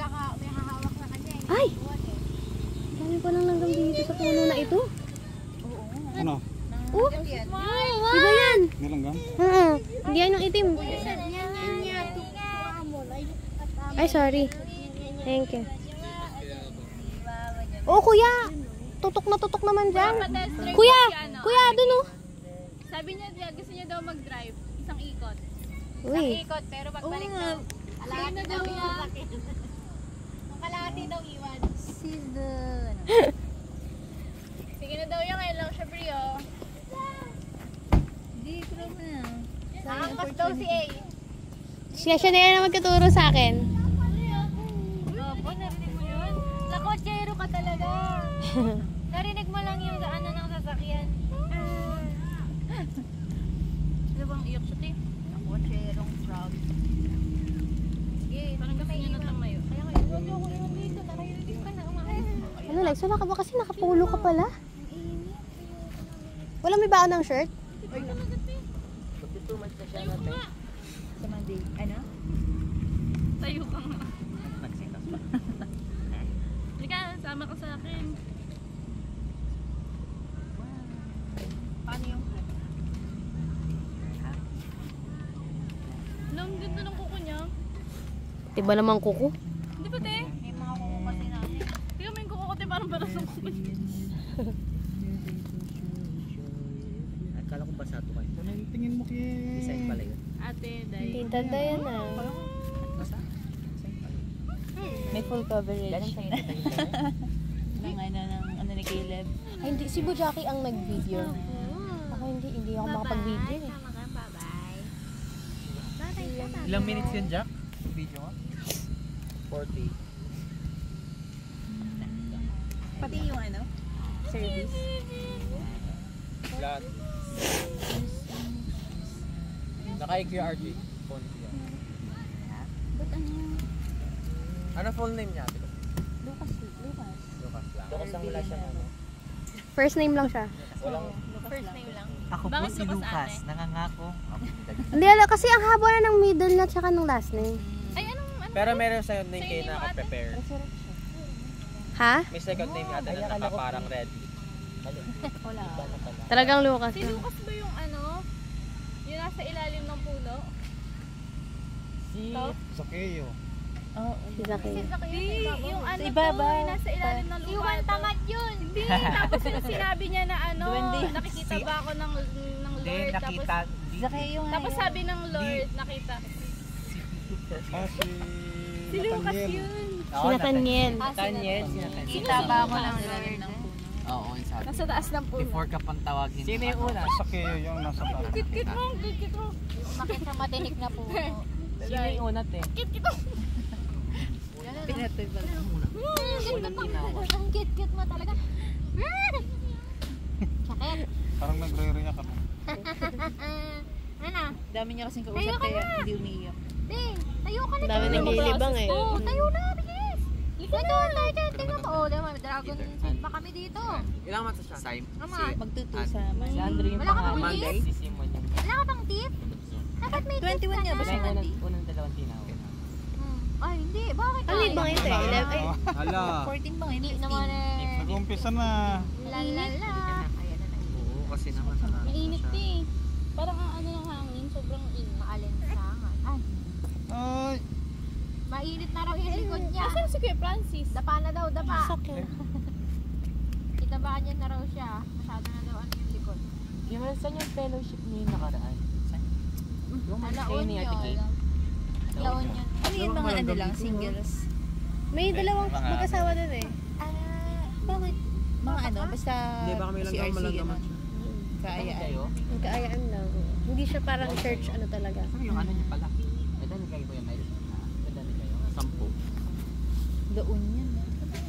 may hahawak na kanya eh. Ay! Dami pa lang langgam dito sa puno na ito. Ano? Iba yan. Nilanggam? Hindi yan yung itim. Ay, sorry. Thank you. Oh, kuya! Tutok na tutok naman dyan. Kuya! Kuya, dun oh. Sabi niya, gusto niya daw mag-drive. Isang ikot. Uy. Isang ikot, pero pagbalik daw. Kalahati daw iwan. Ang kalahati daw iwan. Sige na daw yan, ngayon lang siya, Brio. Hindi, pero na. Nakangkas daw si A. Siya na yan na magkaturo sa akin. Opo, narinig mo yun? Lakotsero ka talaga. Narinig mo lang yung ano ng sasakyan. Ano bang iyok siya, Tim? Lakotserong frog. Sige, parang gusto niya na tamayo. Kaya ngayon, huwag niyo ako iwan dito. Nakayunig ka na, umakas. Ano, Lex? Wala ka ba? Kasi nakapulo ka pala. Wala may baon ng shirt? Tayo ka nga. Sa Monday. Ano? Tayo ka nga. Halika, sama ka sa akin. Paano yung clip? Ang ganda ng kuko niya. Diba naman kuko? Hindi ba, te? May mga kuko kasi natin. Tingnan mo yung kuko ko, te. Parang balas ng kuko niya. Akala ko basado kayo. Tingin mo kay... Design pala yun. Ate, dahil. Tintanda yan ah. Basa? Design pala. May full coverage. Galing sa'yo na tayo. Ng ano ni Caleb. Ay, hindi. Si Bujaki ang nag-video. Ako hindi ako makapag-video eh. Bye-bye. Ilang minutes yun, Jack? Yung video mo? 40. Pati yung ano? Service. Lahat. Naka-QRT. Phone niya. Ba't ano? Ano full name niya? Lucas. Lucas lang. Lucas lang wala siya. First name lang siya. Walang... First name lang. Ako Bakit po si Lucas, Lucas. ate? Nangangako. Hindi, kasi ang haba na ng middle na tsaka ng last name. Ay, ano? Pero meron sa'yo name kayo na naka-prepare. Ha? May second name natin na naka-parang ready. Wala. Talagang Lucas Si na. Lucas ba yung ano? Yung nasa ilalim ng puno? Si... Sakeo. Oo. Si Zaki. Hindi, yung ano Sa ibaba. to, yung nasa ilalim ng lupa. Iwan tamad yun. Hindi, tapos yung sinabi niya na ano, Duwende. nakikita ba ako ng Hindi, Lord? nakita. Zaki yung Tapos sabi ng Lord, nakita. Ah, Si Lucas yun. Si Nathaniel. Nathaniel. Kita ba ako ng Lord? Oo, yung sabi. Nasa taas ng puno. Before ka pang tawagin. Sino yung una? Sakeo yung nasa taas. Kit mo, kit mo. Bakit sa matinik na puno? Sino yung una, te? Kit mo. Pinatoy ba? Ang kit mo talaga. Sakit. Parang nagre-react ako. Ano? Dami niya kasing kausap Tayo ka kaya na. hindi umiiyak. Ding, tayo ka na. Dami naglilibang eh. Oo, tayo na, bilis. Ikaw doon, tayo dyan. Tingnan mo. Oh, diba, may dragon seed pa kami dito. Ilang months siya? Sim. Ama. Magtutusa man. Si Andrew yung Wala ka bang pangalan. teeth? Si Simon yung... Wala ka bang tip? Dapat may tip 21 niya ba siya, Mandy? Unang dalawang tinawag. Ay, hindi. Bakit? Ano yung bang ito eh? 11? Ay, Hala. 14 ba ngayon? Hindi naman eh. Nag-umpisa na. Lalala. Oo, kasi naman sa Mainit eh. Parang ang ano ng hangin, sobrang init. Maalinsangan. Ay, Ay. mainit na raw yung likod niya. Asan si Kuya Francis? Dapa na daw, dapa. sakit. Itabaan niya na raw siya. Masyado na daw ano yung likod. Yung saan yung fellowship niyo yung nakaraan? Saan? Yung kayo ni Ate Kate? Laon yun. Ano yun mga ano lang, singles? May dalawang mag-asawa dun eh. Bakit? Mga ano, basta Hindi, baka may lang CRC, malagaman ano. siya. Kaayaan. Kayo? Magkaayaan lang. Hindi siya parang church ano talaga. Ano yung ano niya pala? May dami kayo ba yung may? May dami kayo? 10. Doon yan.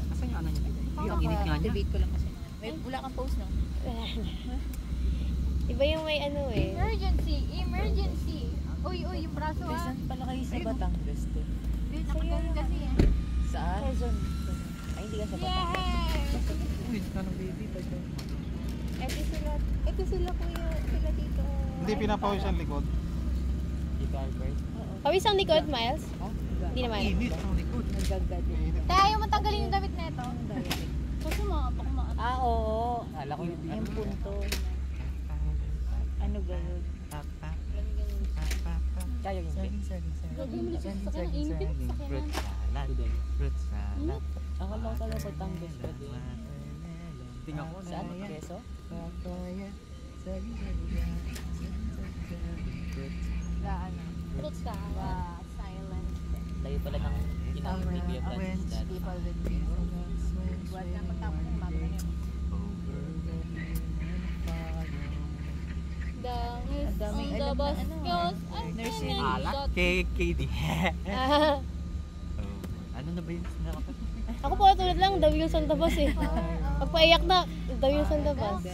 Asan yung ano niya? Yung init nga niya? Debate ko lang kasi. May wala kang post, no? Iba yung may ano eh. Emergency! Emergency! Uy, yung braso ah. Saan pala kayo sa Batangas to? Nakagaling kasi eh. Saan? Quezon. Ay, hindi ka sa Batangas. Yay! Uy, kanong baby pa ito. Ito sila kuya, sila dito. Hindi pinapawis ang likod. Dito Albert. Pawis ang likod, Miles? Oh? Hindi naman. Init ang likod. gagaling. Tayo, ayaw mo tanggalin yung damit na ito. Kasi maapak maapak. Ah, oo. Kala ko Yung punto. Ano gano'n? Kaya yung Gagawin mo dito sa kanya. Init yung sa fruit kanya. salad. Fruit salad. Akala ko talaga Batangas pa din. Tingnan ko Saan? Keso? Fruit salad. Silent. Layo pala ng ginamit ni Kuya Francis dati. People with dreams. Buwan na pagtapos ng bago na yun. Dangis daming on the alam na bus ano, goes. I'm nursing. feeling Alat shot. kay KD. Ano na ba yung sinakapag? Ako po tulad lang, The Wheels on the Bus eh. Pag paiyak na, The Wheels on the Bus. Quack,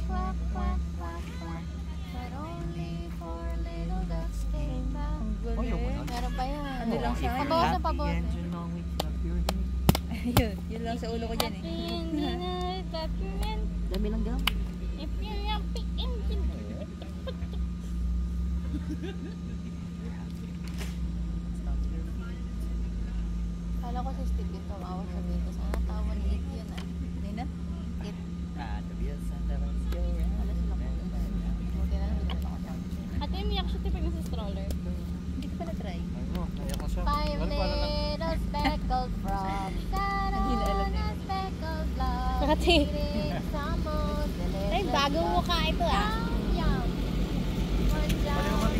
quack, quack, quack. But only four little ducks came back. Oh, yung ano? Meron pa yan. Ano lang sa akin? Pabawas na pabawas. Yun lang sa ulo ko dyan eh. Dami lang daw. If you're a big engine. Kala ko si Steve yung tumawag sa dito. Sana tawa ni It yun ah. Nina? It. The wheels on the bus go round. Ano sila po? Buti na lang binala ko siya. Ate, umiyak siya tipag nasa stroller. Hindi ko pa na-try. Ano, kaya ko siya. Five Wala pala lang. little speckled frogs sat Hindi na alam on niya. a speckled log. Ate. Eating some of the Ay, bagong mukha ito ah. Yum. One down.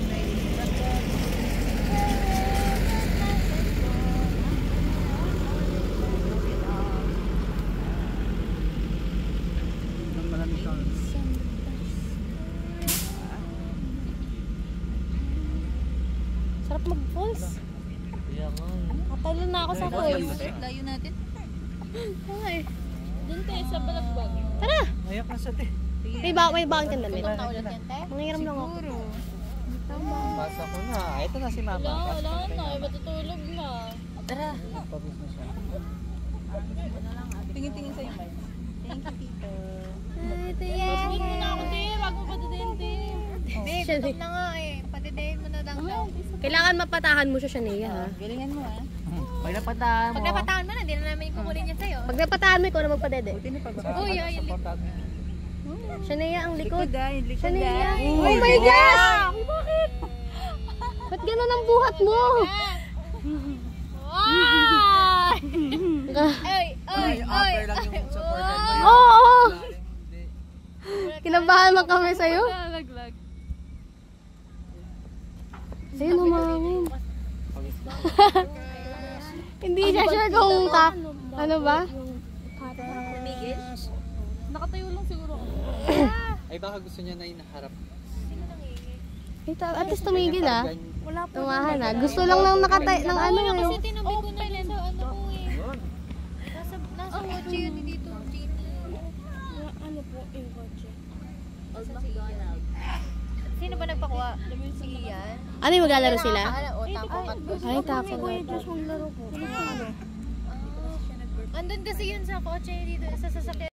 Ang malamig sa Sarap mag-falls. Kaya nga. Katalo na ako sa falls. Layo natin. Oo eh. Dun tayo sa balagbag. Tara! Ayak na siya, te. May baon kang damit. Gutom na ulit yan, te. Mangiram lang ako. Siguro. Basa ko na. Ito na si Mama. Wala na. Matutulog na. Tara. Pabis na siya. Tingin-tingin sa'yo, Mike. Thank you, Tito. Pasbot mo na ako, te. Bago pa din, te. Be, gutom na nga eh. Patidayin mo na lang siya. Kailangan mapatahan mo siya, Shania, ha? Galingan mo ah. May napatahan mo. Pag napatahan mo na, hindi na namin kukunin yan sa'yo. Pag napatahan mo, ikaw na magpadede. Buti na pag Uy, ay, Shania, ang likod. likod ah, yung likod Shania. ah. Oh my gosh! Bakit? Ba't ganun ang buhat mo? Wow! Oy, oy, oy. Oo! Kinabahan lang kami sa'yo. Nalaglag. Ayun, humangin. Hindi siya sure kung ano ba? Nakatayo lang siguro ako. Ay baka gusto niya na inaharap. At least tumigil ah. Tumahan ah. Gusto lang ng nakatay ng ano Kasi yung... tinabi ko na lang sa ano ko eh. Nasa kotse yun dito, Genie. Ano po yung kotse? Sino ba nagpakuha? Si Ian? Ano yung maglalaro sila? O, tako. Ay, tako na. Andun kasi yun sa kotse dito, sa sasakyan.